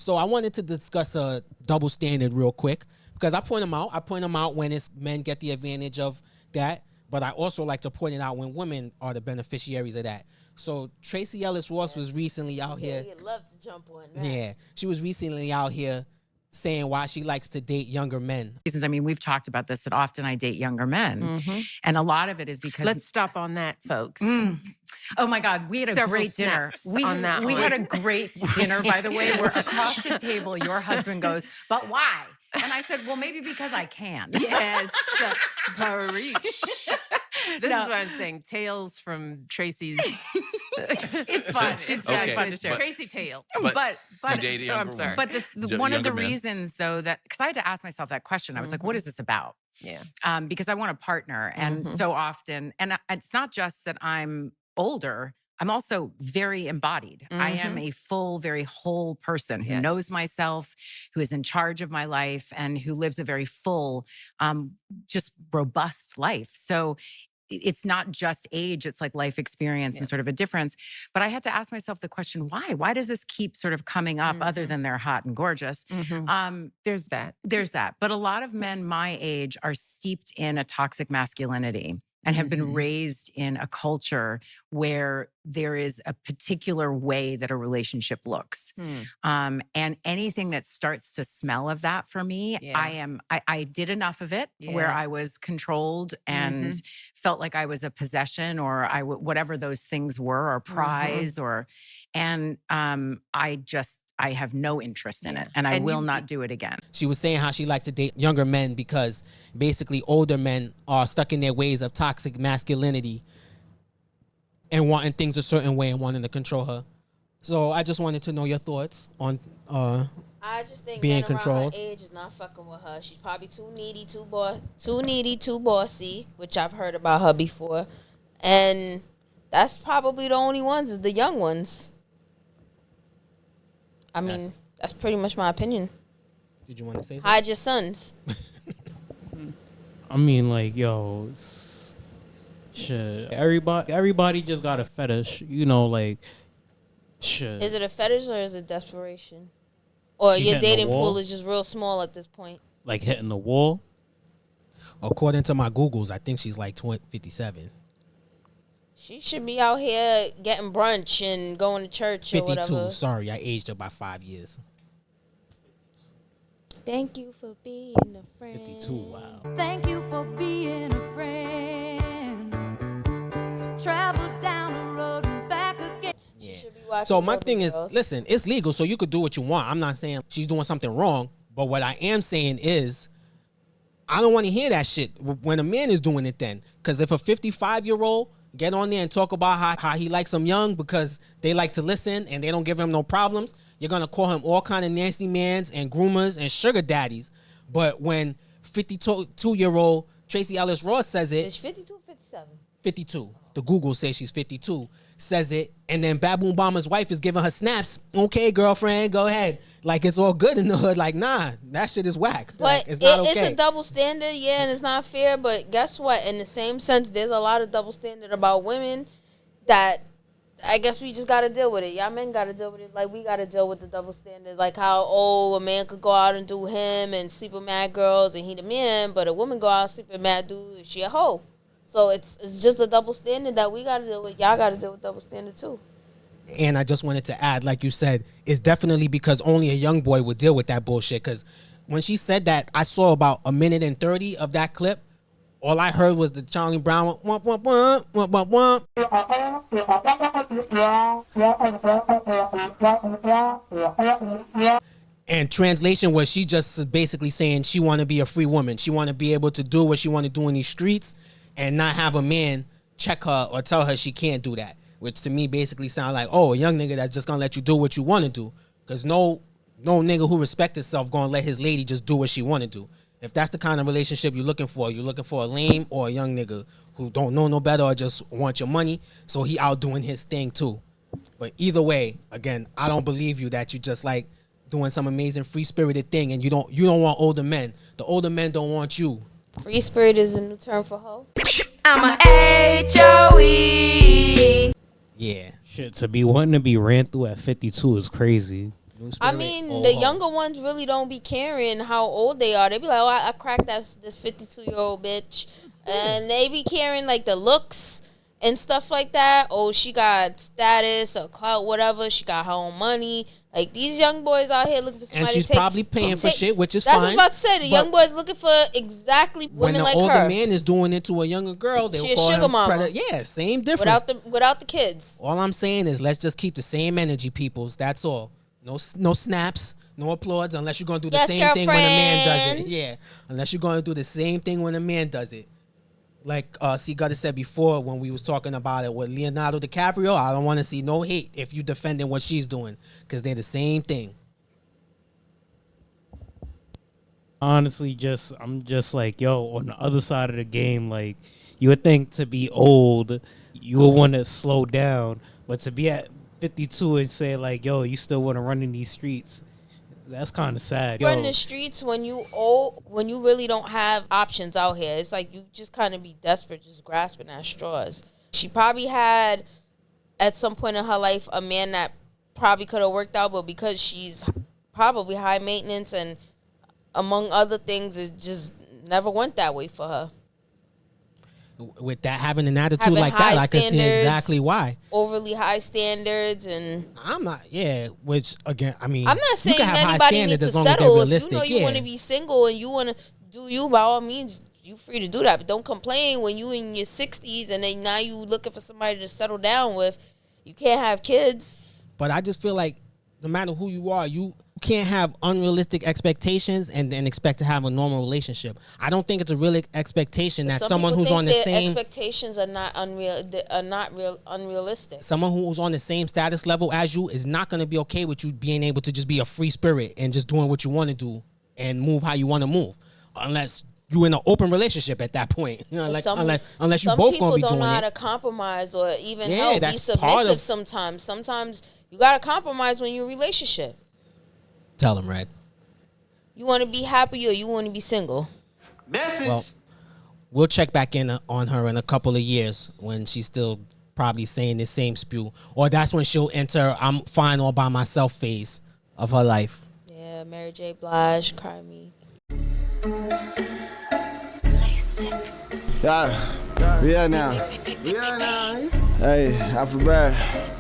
So I wanted to discuss a double standard real quick because I point them out. I point them out when it's men get the advantage of that, but I also like to point it out when women are the beneficiaries of that. So Tracee Ellis Ross was recently out here. You'd love to jump on that. Yeah, she was recently out here saying why she likes to date younger men. Reasons. I mean, we've talked about this, that often I date younger men. And a lot of it is because... Let's stop on that, folks. Oh my God, we had a great dinner. We had a great dinner, by the way, where across the table, your husband goes, but why? And I said, well, maybe because I can. Yes, Parish. This is what I'm saying. Tales from Tracy's. It's fun. It's very fun to share. Tracy tale. But you date a younger woman. But one of the men. reasons, though, that because I had to ask myself that question, I was like, what is this about? Yeah. Because I want a partner, and so often, and it's not just that I'm older. I'm also very embodied. I am a full, very whole person who knows myself, who is in charge of my life, and who lives a very full, just robust life. So it's not just age, it's like life experience and sort of a difference. But I had to ask myself the question, why? Why does this keep sort of coming up other than they're hot and gorgeous? There's that. There's that. But a lot of men my age are steeped in a toxic masculinity and have been raised in a culture where there is a particular way that a relationship looks. And anything that starts to smell of that for me, I did enough of it where I was controlled and felt like I was a possession or whatever those things were, or prize, I have no interest in it, and I will not do it again. She was saying how she likes to date younger men because basically older men are stuck in their ways of toxic masculinity and wanting things a certain way and wanting to control her. So I just wanted to know your thoughts on I just think being men around controlled. her age is not fucking with her. She's probably too needy, too bossy, which I've heard about her before. And that's probably the only ones, is the young ones. I mean, that's pretty much my opinion. Did you want to say something? Hide your sons. I mean, like, yo, shit. Everybody just got a fetish, you know, like, shit. Is it a fetish or is it desperation? Or She your hitting the dating wall? pool is just real small at this point? Like hitting the wall? According to my Googles, I think she's like 57. She should be out here getting brunch and going to church or 52. whatever. Sorry, I aged her by 5 years. Thank you for being a friend. 52, wow. Thank you for being a friend. Travel down the road and back again. Yeah. Should be watching So my Golden thing Girls. is, listen, it's legal, so you could do what you want. I'm not saying she's doing something wrong, but what I am saying is, I don't want to hear that shit when a man is doing it then. Because if a 55-year-old get on there and talk about how he likes them young because they like to listen and they don't give him no problems, you're going to call him all kind of nasty mans and groomers and sugar daddies. But when 52-year-old Tracee Ellis Ross says it... Is she 52 or 57? 52. The Google says she's 52. Says it, and then Baboon Bomber's wife is giving her snaps. Okay, girlfriend, go ahead. Like, it's all good in the hood. Like, nah, that shit is whack. But Like, it's not okay. It's a double standard, yeah, and it's not fair. But guess what? In the same sense, there's a lot of double standard about women that I guess we just got to deal with it. Y'all men got to deal with it like we got to deal with the double standard. Like how, a man could go out and do him and sleep with mad girls and he the man, but a woman go out and sleep with mad dude, she a hoe. So it's just a double standard that we got to deal with. Y'all got to deal with double standard too. And I just wanted to add, like you said, it's definitely because only a young boy would deal with that bullshit. Because when she said that, I saw about a minute and 30 of that clip. All I heard was the Charlie Brown womp, womp, womp, womp, womp, womp. And translation was she just basically saying she want to be a free woman. She want to be able to do what she want to do in these streets and not have a man check her or tell her she can't do that. Which to me basically sound like, a young nigga that's just going to let you do what you want to do. Because no nigga who respects himself going to let his lady just do what she want to do. If that's the kind of relationship you're looking for a lame or a young nigga who don't know no better or just want your money, so he out doing his thing too. But either way, again, I don't believe you that you just like doing some amazing free-spirited thing and you don't want older men. The older men don't want you. Free spirit is a new term for hoe. I'm a HOE. Yeah. Shit, to be wanting to be ran through at 52 is crazy. New I spirit, mean, old the hoe. younger ones really don't be caring how old they are. They be like, "Oh, I cracked this 52-year-old bitch," and they be caring like the looks and stuff like that. Oh, she got status or clout, whatever. She got her own money. Like these young boys out here looking for somebody And she's to take. probably paying for shit, which is That's fine. what I was about to say. The young boys looking for exactly When women the like older her man is doing it to a younger girl, they She will a call sugar him mama. predator. Yeah, same difference. without the kids. All I'm saying is let's just keep the same energy, peoples. That's all. No snaps, no applauds, unless you're gonna do the Yes, same thing when a man does it. girlfriend. Yeah, unless you're gonna do the same thing when a man does it. Like C Gutta said before when we was talking about it with Leonardo DiCaprio, I don't want to see no hate if you defending what she's doing because they're the same thing. Honestly, I'm just like, yo, on the other side of the game, like, you would think to be old, you would want to slow down, but to be at 52 and say like, yo, you still want to run in these streets, that's kind of sad. You're in Yo, the streets when you old, when you really don't have options out here. It's like you just kind of be desperate, just grasping at straws. She probably had, at some point in her life, a man that probably could have worked out, but because she's probably high maintenance and among other things, it just never went that way for her. With that having an attitude Having like that, high I can see standards. exactly why. Overly high standards, and I'm not, yeah. Which again, I mean, I'm not you saying can have high anybody standards needs to as long as they're settle. If realistic. you know you yeah. want to be single and you want to do you, by all means, you free to do that. But don't complain when you in your 60s and then now you looking for somebody to settle down with. You can't have kids. But I just feel like no matter who you are, you can't have unrealistic expectations and then expect to have a normal relationship. I don't think it's a real expectation that Some someone people who's think on the their same expectations are not unrealistic. someone who's on the same status level as you is not going to be okay with you being able to just be a free spirit and just doing what you want to do and move how you want to move, unless you're in an open relationship at that point. You know, like unless you both going to be doing it. Some people don't know how to compromise or even Yeah, be that's part submissive. of- Sometimes you got to compromise when you're in a relationship. Tell them, Red. You want to be happy or you want to be single? Well, we'll check back in on her in a couple of years when she's still probably saying the same spew, or that's when she'll enter "I'm fine all by myself" phase of her life. Yeah, Mary J. Blige, Cry Me. Yeah, we are now. Hey, I feel bad.